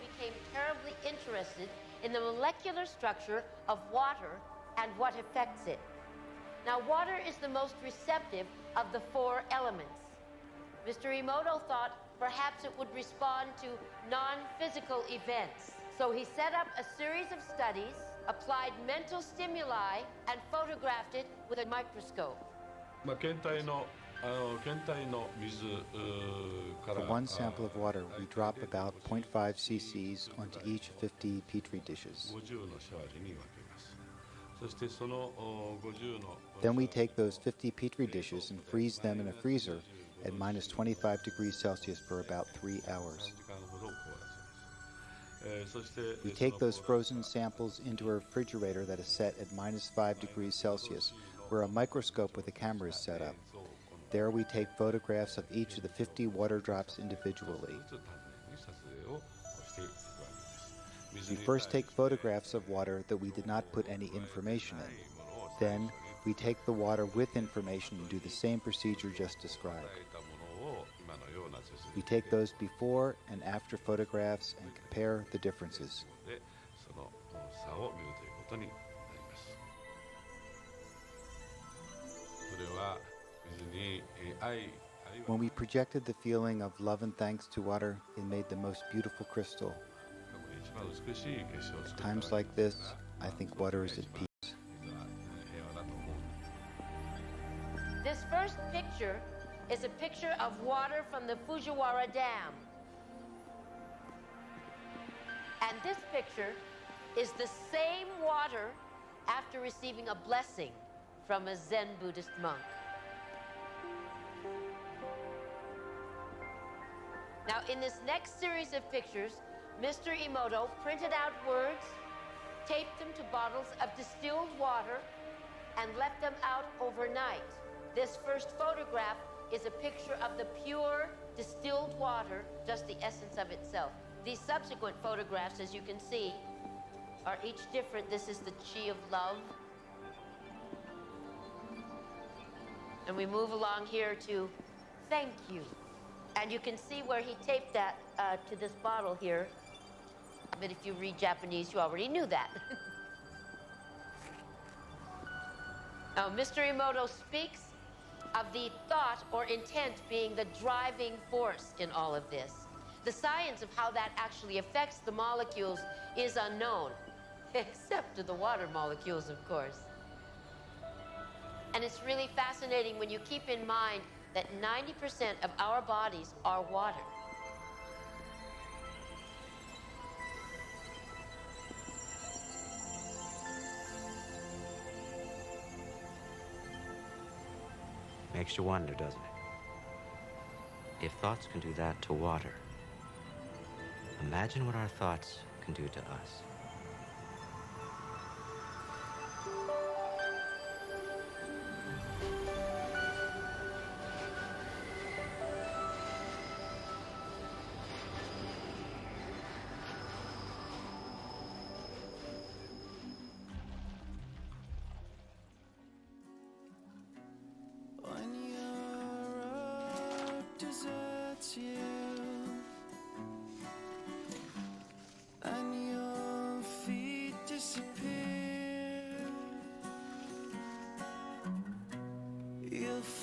became terribly interested in the molecular structure of water and what affects it. Now, water is the most receptive of the four elements. Mr. Emoto thought perhaps it would respond to non-physical events. So he set up a series of studies, applied mental stimuli, and photographed it with a microscope. For one sample of water, we drop about 0.5 cc's onto each 50 petri dishes. Then we take those 50 petri dishes and freeze them in a freezer at minus 25 degrees Celsius for about 3 hours. We take those frozen samples into a refrigerator that is set at minus 5 degrees Celsius, where a microscope with a camera is set up. There we take photographs of each of the 50 water drops individually. We first take photographs of water that we did not put any information in. Then we take the water with information and do the same procedure just described. We take those before and after photographs and compare the differences. When we projected the feeling of love and thanks to water, it made the most beautiful crystal. At times like this, I think water is at peace. This first picture is a picture of water from the Fujiwara Dam. And this picture is the same water after receiving a blessing from a Zen Buddhist monk. Now, in this next series of pictures, Mr. Emoto printed out words, taped them to bottles of distilled water, and left them out overnight. This first photograph is a picture of the pure distilled water, just the essence of itself. These subsequent photographs, as you can see, are each different. This is the chi of love. And we move along here to thank you. And you can see where he taped that to this bottle here. But if you read Japanese, you already knew that. Now, Mr. Emoto speaks of the thought or intent being the driving force in all of this. The science of how that actually affects the molecules is unknown, except to the water molecules, of course. And it's really fascinating when you keep in mind that 90% of our bodies are water. Makes you wonder, doesn't it? If thoughts can do that to water, imagine what our thoughts can do to us.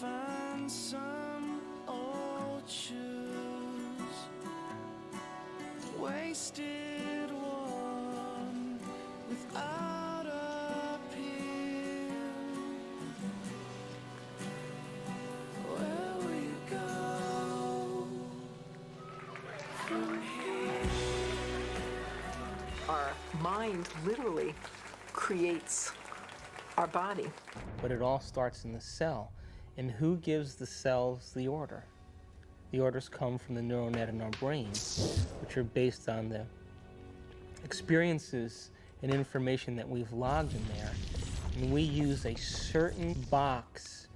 Find some old shoes, wasted one without appeal. Where will you go from here? Our mind literally creates our body. But it all starts in the cell. And who gives the cells the order? The orders come from the neural net in our brain, which are based on the experiences and information that we've logged in there. And we use a certain box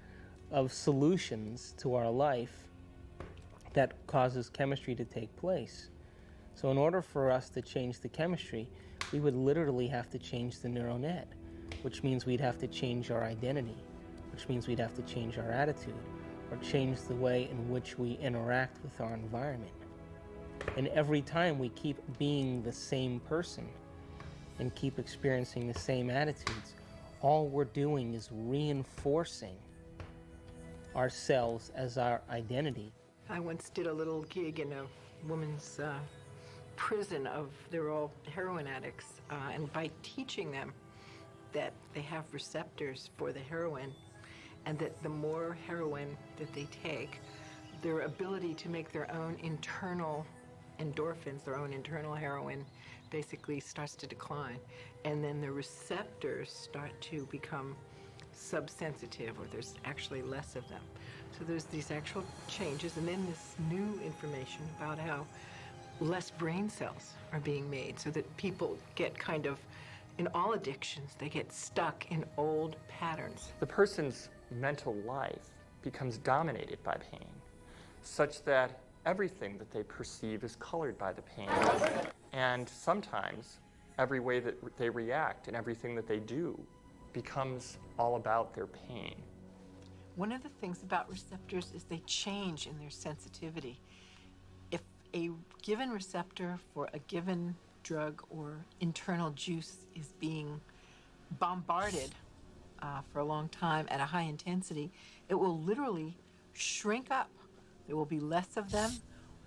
of solutions to our life that causes chemistry to take place. So in order for us to change the chemistry, we would literally have to change the neural net, which means we'd have to change our identity, which means we'd have to change our attitude or change the way in which we interact with our environment. And every time we keep being the same person and keep experiencing the same attitudes, all we're doing is reinforcing ourselves as our identity. I once did a little gig in a woman's prison of, they're all heroin addicts, and by teaching them that they have receptors for the heroin, and that the more heroin that they take, their ability to make their own internal endorphins, their own internal heroin, basically starts to decline. And then the receptors start to become subsensitive, or there's actually less of them. So there's these actual changes, and then this new information about how less brain cells are being made, so that people get kind of, in all addictions, they get stuck in old patterns. The person's mental life becomes dominated by pain, such that everything that they perceive is colored by the pain. And sometimes every way that they react and everything that they do becomes all about their pain. One of the things about receptors is they change in their sensitivity. If a given receptor for a given drug or internal juice is being bombarded for a long time at a high intensity, it will literally shrink up. There will be less of them,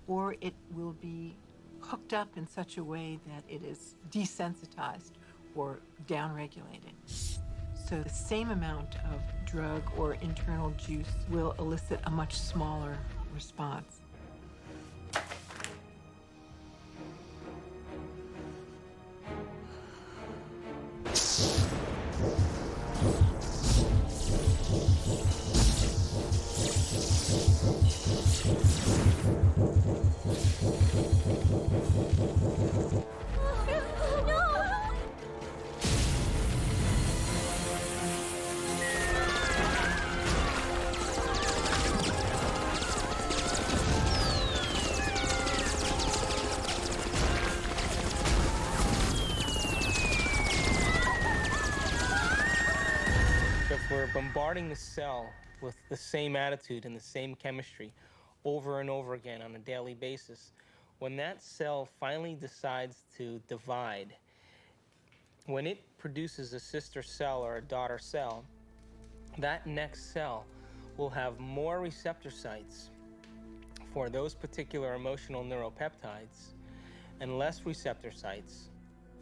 or it will be hooked up in such a way that it is desensitized or downregulated. So the same amount of drug or internal juice will elicit a much smaller response. We're bombarding the cell with the same attitude and the same chemistry over and over again on a daily basis. When that cell finally decides to divide, when it produces a sister cell or a daughter cell, that next cell will have more receptor sites for those particular emotional neuropeptides and less receptor sites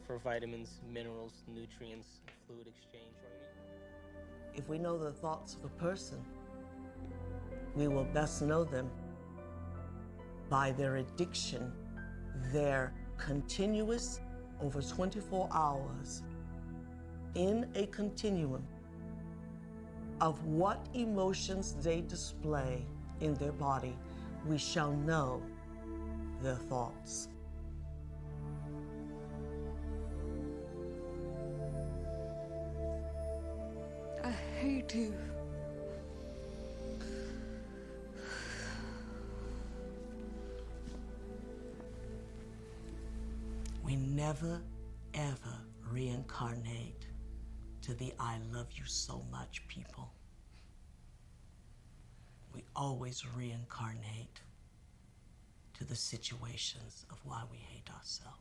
for vitamins, minerals, nutrients, fluid exchange. If we know the thoughts of a person, we will best know them by their addiction, their continuous, over 24 hours, in a continuum of what emotions they display in their body. We shall know their thoughts. I hate you. We never, ever reincarnate to the I love you so much people. We always reincarnate to the situations of why we hate ourselves.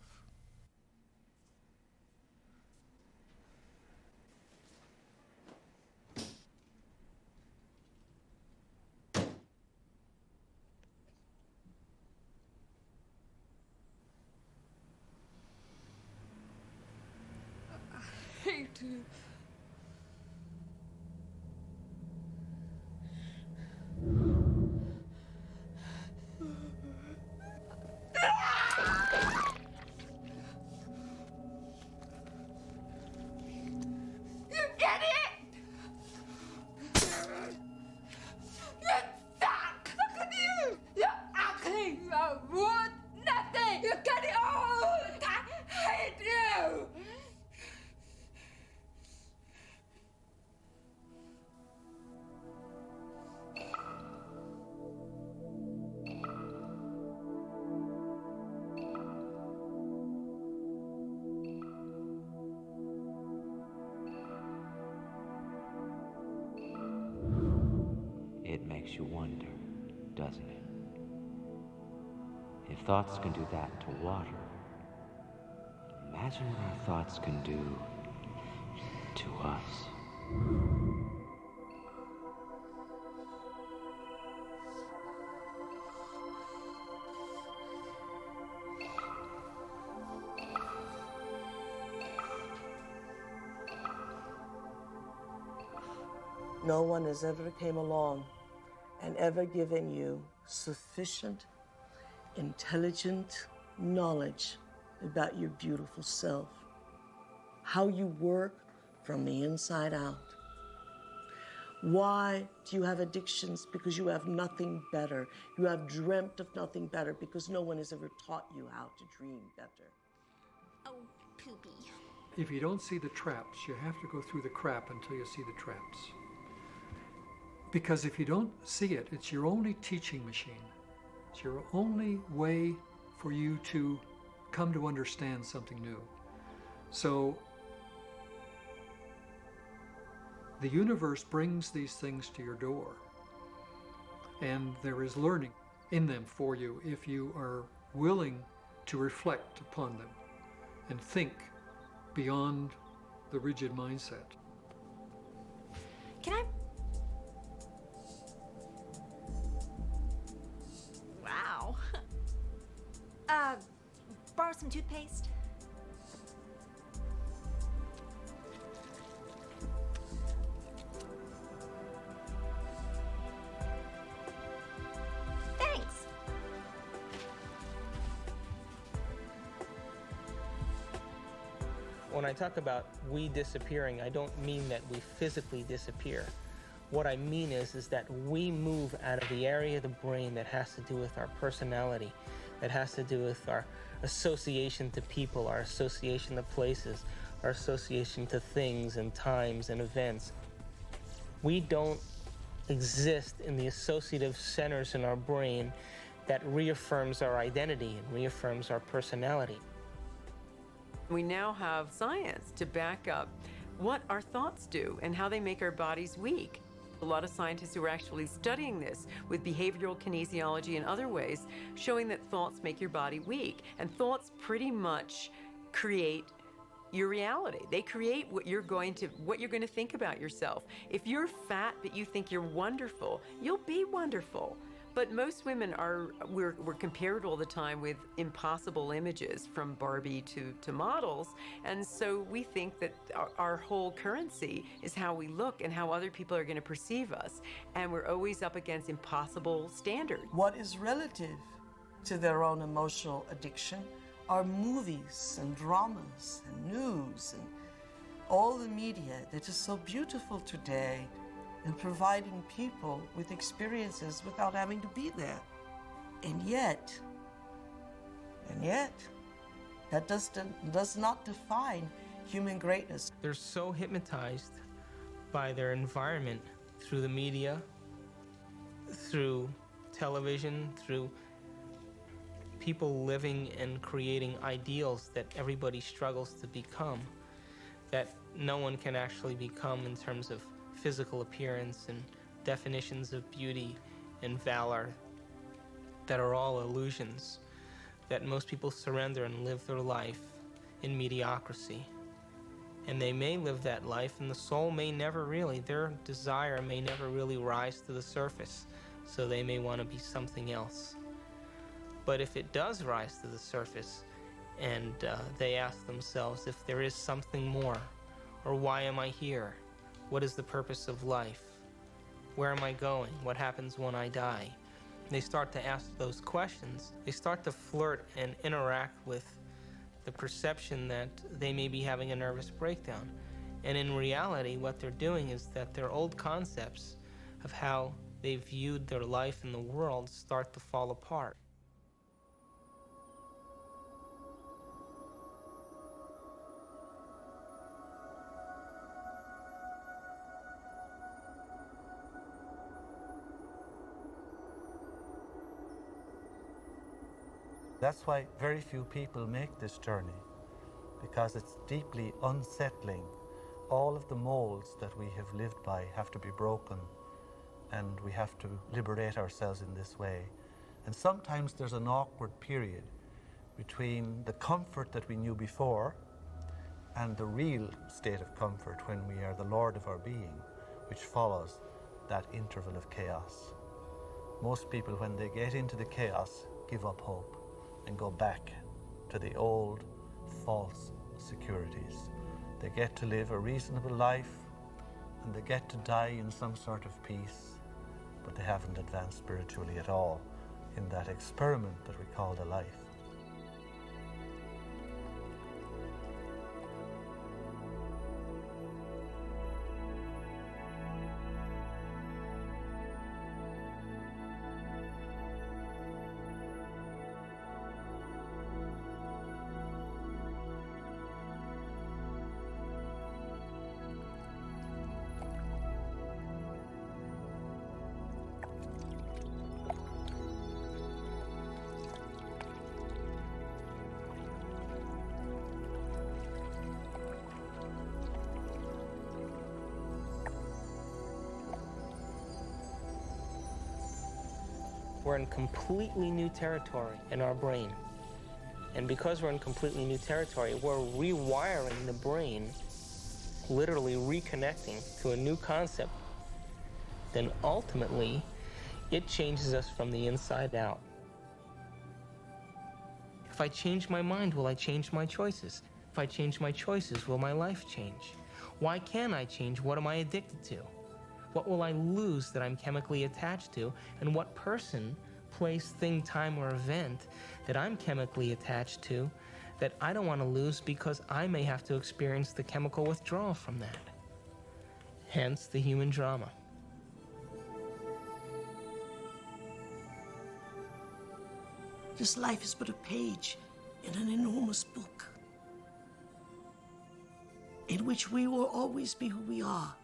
I hate you. You idiot! You suck! Look at you! You're ugly! You're worth nothing! You get it all! I hate you! It makes you wonder, doesn't it? If If thoughts can do that to water, imagine what our thoughts can do to us. No one has ever came along and ever given you sufficient, intelligent knowledge about your beautiful self, how you work from the inside out. Why do you have addictions? Because you have nothing better. You have dreamt of nothing better because no one has ever taught you how to dream better. Oh, poopy. If you don't see the traps, you have to go through the crap until you see the traps. Because if you don't see it, it's your only teaching machine. It's your only way for you to come to understand something new. So the universe brings these things to your door, and there is learning in them for you if you are willing to reflect upon them and think beyond the rigid mindset. Can I? Wow. Borrow some toothpaste? Thanks. When I talk about we disappearing, I don't mean that we physically disappear. What I mean is that we move out of the area of the brain that has to do with our personality, that has to do with our association to people, our association to places, our association to things and times and events. We don't exist in the associative centers in our brain that reaffirms our identity and reaffirms our personality. We now have science to back up what our thoughts do and how they make our bodies weak. A lot of scientists who are actually studying this with behavioral kinesiology and other ways, showing that thoughts make your body weak. And thoughts pretty much create your reality. They create what you're going to think about yourself. If you're fat but you think you're wonderful, you'll be wonderful. But most women we're compared all the time with impossible images from Barbie to models. And so we think that our whole currency is how we look and how other people are going to perceive us. And we're always up against impossible standards. What is relative to their own emotional addiction are movies and dramas and news and all the media that is so beautiful today, and providing people with experiences without having to be there. And yet, that does not define human greatness. They're so hypnotized by their environment through the media, through television, through people living and creating ideals that everybody struggles to become, that no one can actually become in terms of physical appearance and definitions of beauty and valor that are all illusions, that most people surrender and live their life in mediocrity. And they may live that life and the soul may never really, their desire may never really rise to the surface, so they may want to be something else. But if it does rise to the surface and they ask themselves if there is something more, or why am I here? What is the purpose of life? Where am I going? What happens when I die? They start to ask those questions. They start to flirt and interact with the perception that they may be having a nervous breakdown. And in reality, what they're doing is that their old concepts of how they viewed their life in the world start to fall apart. That's why very few people make this journey, because it's deeply unsettling. All of the molds that we have lived by have to be broken, and we have to liberate ourselves in this way. And sometimes there's an awkward period between the comfort that we knew before and the real state of comfort when we are the Lord of our being, which follows that interval of chaos. Most people, when they get into the chaos, give up hope and go back to the old false securities. They get to live a reasonable life and they get to die in some sort of peace, but they haven't advanced spiritually at all in that experiment that we call the life. We're in completely new territory in our brain. And because we're in completely new territory, we're rewiring the brain, literally reconnecting to a new concept. Then ultimately, it changes us from the inside out. If I change my mind, will I change my choices? If I change my choices, will my life change? Why can't I change? What am I addicted to? What will I lose that I'm chemically attached to? And what person, place, thing, time, or event that I'm chemically attached to that I don't want to lose because I may have to experience the chemical withdrawal from that? Hence the human drama. This life is but a page in an enormous book in which we will always be who we are,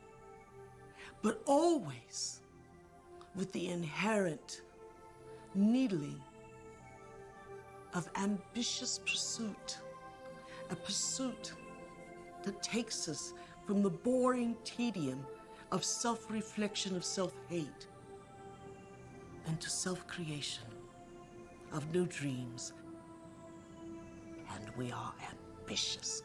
but always with the inherent needling of ambitious pursuit, a pursuit that takes us from the boring tedium of self-reflection, of self-hate, into self-creation of new dreams. And we are ambitious.